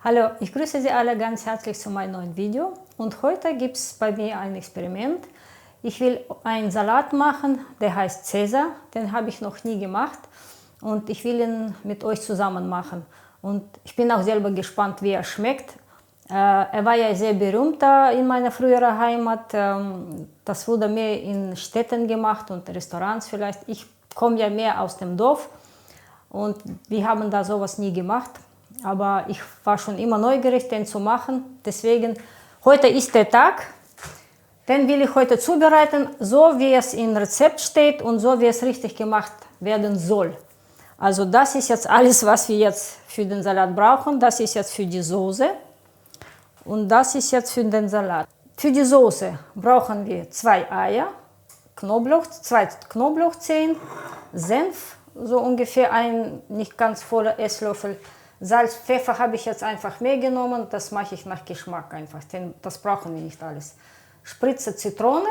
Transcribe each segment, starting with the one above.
Hallo, ich grüße Sie alle ganz herzlich zu meinem neuen Video und heute gibt es bei mir ein Experiment. Ich will einen Salat machen, der heißt Cäsar, den habe ich noch nie gemacht und ich will ihn mit euch zusammen machen. Und ich bin auch selber gespannt, wie er schmeckt. Er war ja sehr berühmt da in meiner früheren Heimat. Das wurde mehr in Städten gemacht und Restaurants vielleicht. Ich komme ja mehr aus dem Dorf und wir haben da sowas nie gemacht. Aber ich war schon immer neugierig, den zu machen. Deswegen, heute ist der Tag. Den will ich heute zubereiten, so wie es im Rezept steht und so wie es richtig gemacht werden soll. Also das ist jetzt alles, was wir jetzt für den Salat brauchen. Das ist jetzt für die Soße und das ist jetzt für den Salat. Für die Soße brauchen wir 2 Eier, Knoblauch, 2 Knoblauchzehen, Senf, so ungefähr ein nicht ganz voller Esslöffel. Salz, Pfeffer habe ich jetzt einfach mehr genommen, das mache ich nach Geschmack einfach, denn das brauchen wir nicht alles. Spritze Zitrone,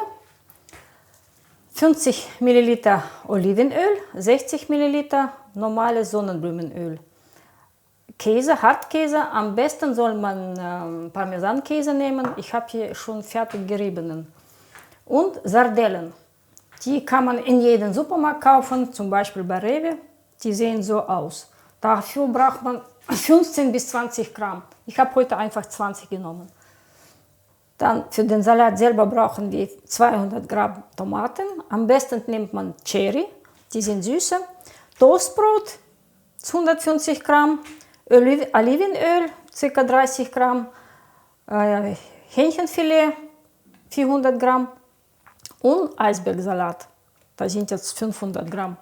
50 ml Olivenöl, 60 ml normales Sonnenblumenöl. Käse, Hartkäse, am besten soll man Parmesankäse nehmen, ich habe hier schon fertig geriebenen. Und Sardellen, die kann man in jedem Supermarkt kaufen, zum Beispiel bei Rewe, die sehen so aus. Dafür braucht man 15 bis 20 Gramm. Ich habe heute einfach 20 genommen. Dann für den Salat selber brauchen wir 200 Gramm Tomaten. Am besten nimmt man Cherry, die sind süße. Toastbrot, 150 Gramm. Olivenöl, ca. 30 Gramm. Hähnchenfilet, 400 Gramm. Und Eisbergsalat, da sind jetzt 500 Gramm.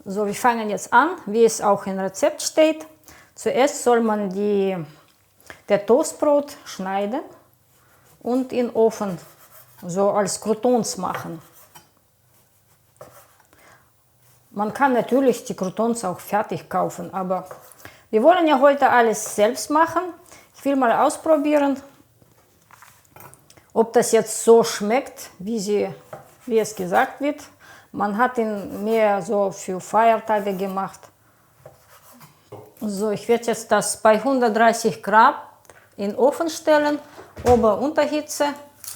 So, wir fangen jetzt an, wie es auch im Rezept steht. Zuerst soll man der Toastbrot schneiden und in den Ofen so als Croutons machen. Man kann natürlich die Croutons auch fertig kaufen, aber wir wollen ja heute alles selbst machen. Ich will mal ausprobieren, ob das jetzt so schmeckt, wie es gesagt wird. Man hat ihn mehr so für Feiertage gemacht. So, ich werde jetzt das bei 130 Grad in den Ofen stellen, Ober- und Unterhitze,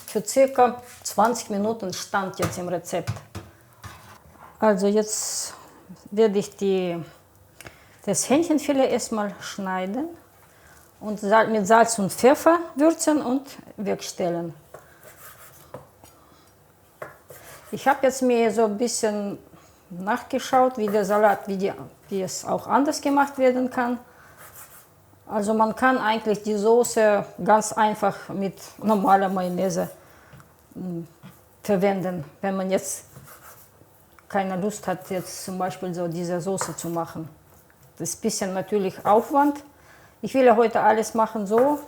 für ca. 20 Minuten stand jetzt im Rezept. Also jetzt werde ich das Hähnchenfilet erstmal schneiden und mit Salz und Pfeffer würzen und wegstellen. Ich habe jetzt mir so ein bisschen nachgeschaut, wie der Salat, wie es auch anders gemacht werden kann. Also man kann eigentlich die Soße ganz einfach mit normaler Mayonnaise verwenden, wenn man jetzt keine Lust hat, jetzt zum Beispiel so diese Soße zu machen. Das ist ein bisschen natürlich Aufwand. Ich will ja heute alles machen so,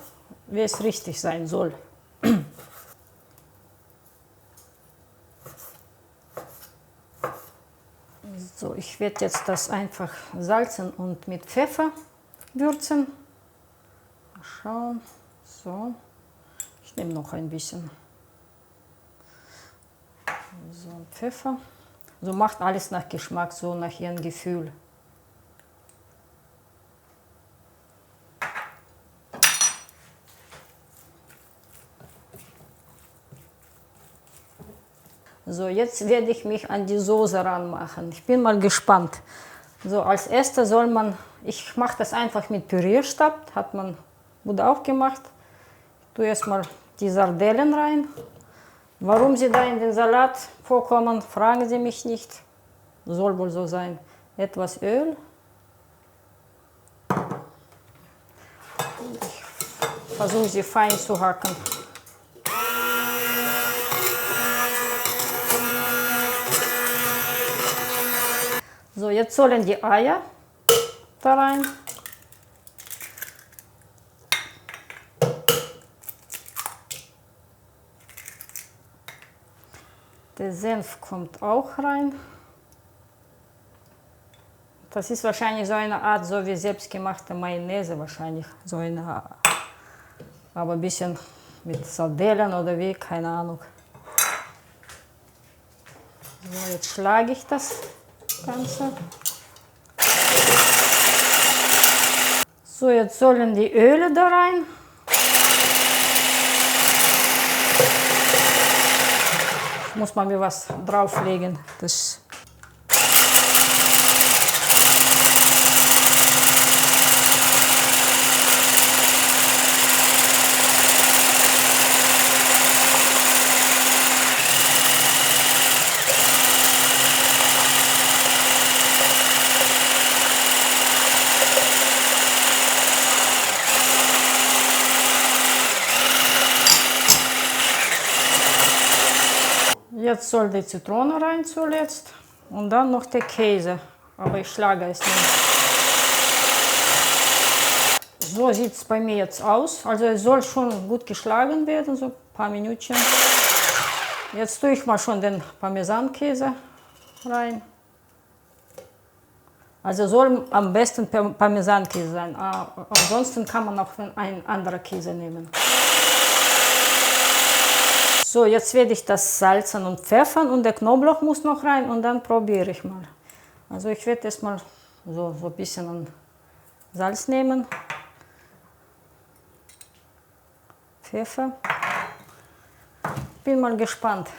wie es richtig sein soll. So, ich werde jetzt das einfach salzen und mit Pfeffer würzen. Mal schauen. So, ich nehme noch ein bisschen. So, Pfeffer. So macht alles nach Geschmack, so nach ihrem Gefühl. So, jetzt werde ich mich an die Soße ranmachen. Ich bin mal gespannt. So, als erstes soll man, ich mache das einfach mit Pürierstab, wurde auch gemacht. Ich tue erstmal die Sardellen rein. Warum sie da in den Salat vorkommen, fragen Sie mich nicht. Soll wohl so sein. Etwas Öl. Ich versuche sie fein zu hacken. So, jetzt sollen die Eier da rein. Der Senf kommt auch rein. Das ist wahrscheinlich so eine Art, so wie selbstgemachte Mayonnaise wahrscheinlich. So eine Art. Aber ein bisschen mit Sardellen oder wie, keine Ahnung. So, jetzt schlage ich das Ganze. So, jetzt sollen die Öle da rein. Muss man mir was drauflegen. Das Jetzt soll die Zitrone rein zuletzt und dann noch der Käse, aber ich schlage es nicht. So sieht es bei mir jetzt aus, also es soll schon gut geschlagen werden, so ein paar Minütchen. Jetzt tue ich mal schon den Parmesankäse rein. Also soll am besten Parmesankäse sein, ansonsten kann man auch einen anderen Käse nehmen. So, jetzt werde ich das salzen und pfeffern und der Knoblauch muss noch rein und dann probiere ich mal. Also ich werde erstmal so ein bisschen Salz nehmen. Pfeffer. Bin mal gespannt.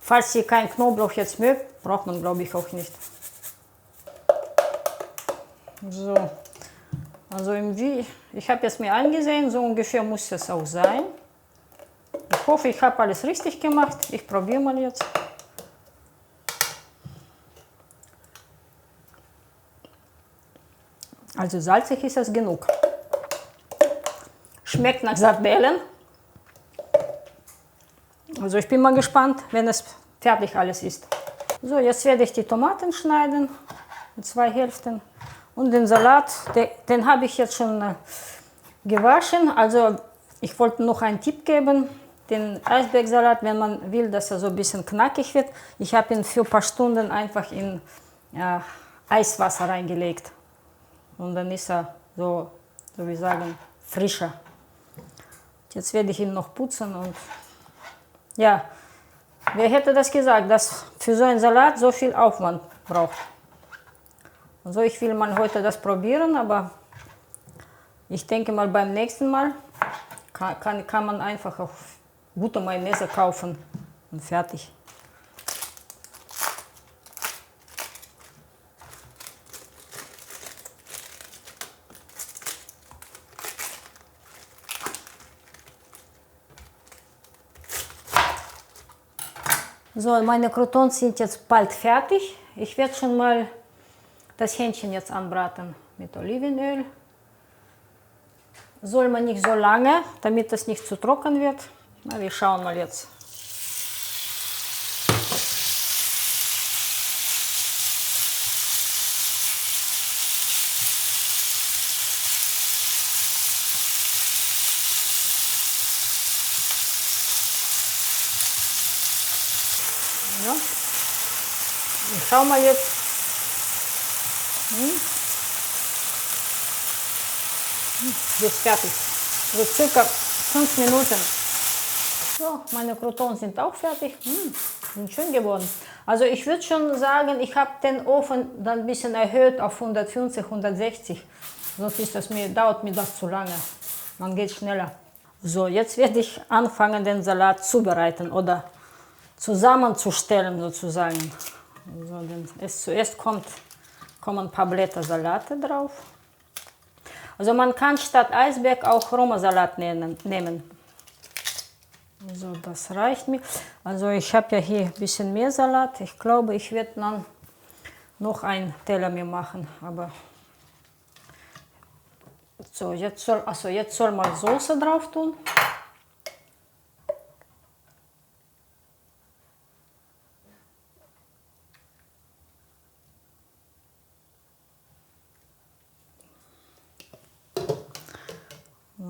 Falls ihr keinen Knoblauch jetzt mögt, braucht man glaube ich auch nicht. So. Also ich habe es mir angesehen, so ungefähr muss es auch sein. Ich hoffe, ich habe alles richtig gemacht. Ich probiere mal jetzt. Also salzig ist es genug. Schmeckt nach Sardellen. Also ich bin mal gespannt, wenn es fertig alles ist. So, jetzt werde ich die Tomaten schneiden in 2 Hälften. Und den Salat, den habe ich jetzt schon gewaschen. Also ich wollte noch einen Tipp geben. Den Eisbergsalat, wenn man will, dass er so ein bisschen knackig wird. Ich habe ihn für ein paar Stunden einfach in Eiswasser reingelegt. Und dann ist er so wie sagen, frischer. Jetzt werde ich ihn noch putzen. Und ja, wer hätte das gesagt, dass für so einen Salat so viel Aufwand braucht. Also ich will mal heute das probieren, aber ich denke mal beim nächsten Mal kann man einfach auch gute Mayonnaise kaufen und fertig. So, meine Croutons sind jetzt bald fertig. Ich werde schon mal das Hähnchen jetzt anbraten mit Olivenöl. Soll man nicht so lange, damit es nicht zu trocken wird. Na, wir schauen mal jetzt. Ja. Ich schau mal jetzt. Jetzt fertig. So circa 5 Minuten. So, meine Croutons sind auch fertig. Sind schön geworden. Also ich würde schon sagen, ich habe den Ofen dann ein bisschen erhöht auf 150, 160. Sonst dauert mir das zu lange. Man geht schneller. So, jetzt werde ich anfangen, den Salat zubereiten oder zusammenzustellen sozusagen. Also zuerst kommen ein paar Blätter Salate drauf. Also man kann statt Eisberg auch Roma-Salat nehmen. So, das reicht mir. Also ich habe ja hier ein bisschen mehr Salat. Ich glaube, ich werde dann noch einen Teller mir machen. Aber so, jetzt soll mal Soße drauf tun.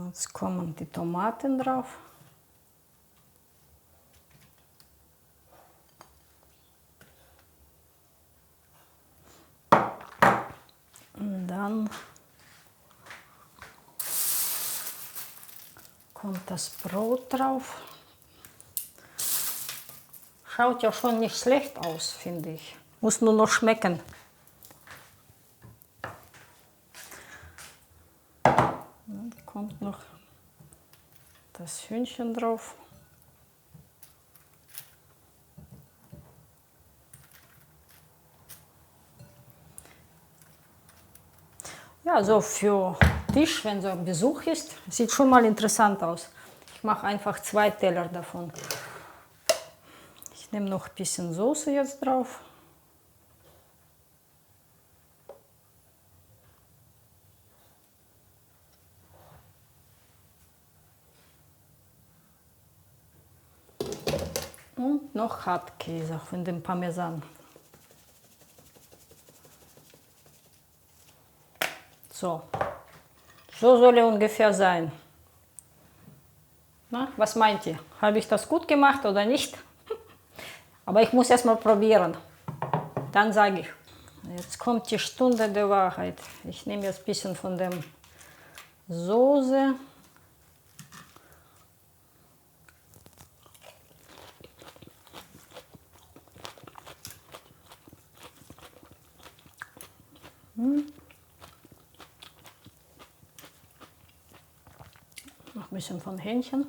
Jetzt kommen die Tomaten drauf. Und dann kommt das Brot drauf. Schaut ja schon nicht schlecht aus, finde ich. Muss nur noch schmecken. Dann kommt noch das Hühnchen drauf. Ja, so für Tisch, wenn so ein Besuch ist, sieht schon mal interessant aus. Ich mache einfach 2 Teller davon. Ich nehme noch ein bisschen Soße jetzt drauf. Und noch Hartkäse von dem Parmesan. So soll er ungefähr sein. Na, was meint ihr? Habe ich das gut gemacht oder nicht? Aber ich muss erst mal probieren. Dann sage ich. Jetzt kommt die Stunde der Wahrheit. Ich nehme jetzt ein bisschen von der Soße. Noch ein bisschen von Hähnchen.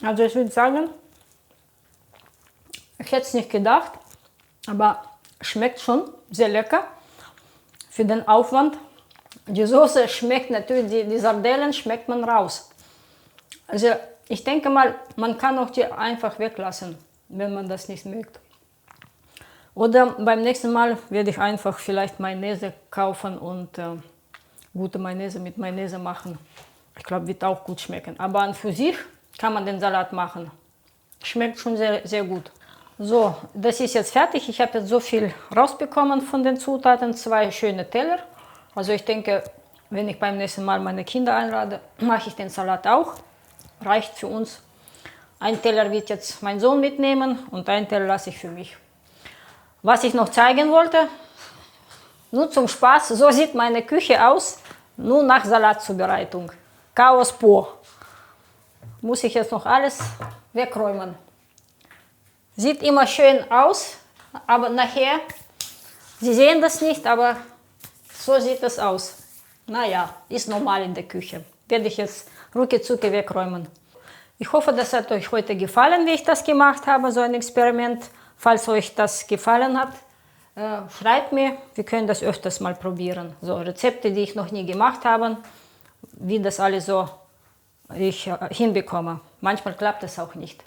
Also ich würde sagen, ich hätte es nicht gedacht, aber schmeckt schon sehr lecker für den Aufwand. Die Soße schmeckt natürlich, die Sardellen schmeckt man raus. Also ich denke mal, man kann auch die einfach weglassen, wenn man das nicht mögt. Oder beim nächsten Mal werde ich einfach vielleicht Mayonnaise kaufen und gute Mayonnaise mit Mayonnaise machen. Ich glaube, wird auch gut schmecken. Aber an für sich kann man den Salat machen. Schmeckt schon sehr, sehr gut. So, das ist jetzt fertig. Ich habe jetzt so viel rausbekommen von den Zutaten. 2 schöne Teller. Also ich denke, wenn ich beim nächsten Mal meine Kinder einlade, mache ich den Salat auch. Reicht für uns. Ein Teller wird jetzt mein Sohn mitnehmen und ein Teller lasse ich für mich. Was ich noch zeigen wollte, nur zum Spaß, so sieht meine Küche aus, nur nach Salatzubereitung. Chaos pur. Muss ich jetzt noch alles wegräumen. Sieht immer schön aus, aber nachher, Sie sehen das nicht, aber so sieht es aus. Naja, ist normal in der Küche. Werde ich jetzt rucki-zucki wegräumen. Ich hoffe, das hat euch heute gefallen, wie ich das gemacht habe, so ein Experiment. Falls euch das gefallen hat, schreibt mir, wir können das öfters mal probieren. So Rezepte, die ich noch nie gemacht habe, wie das alles so ich hinbekomme. Manchmal klappt es auch nicht.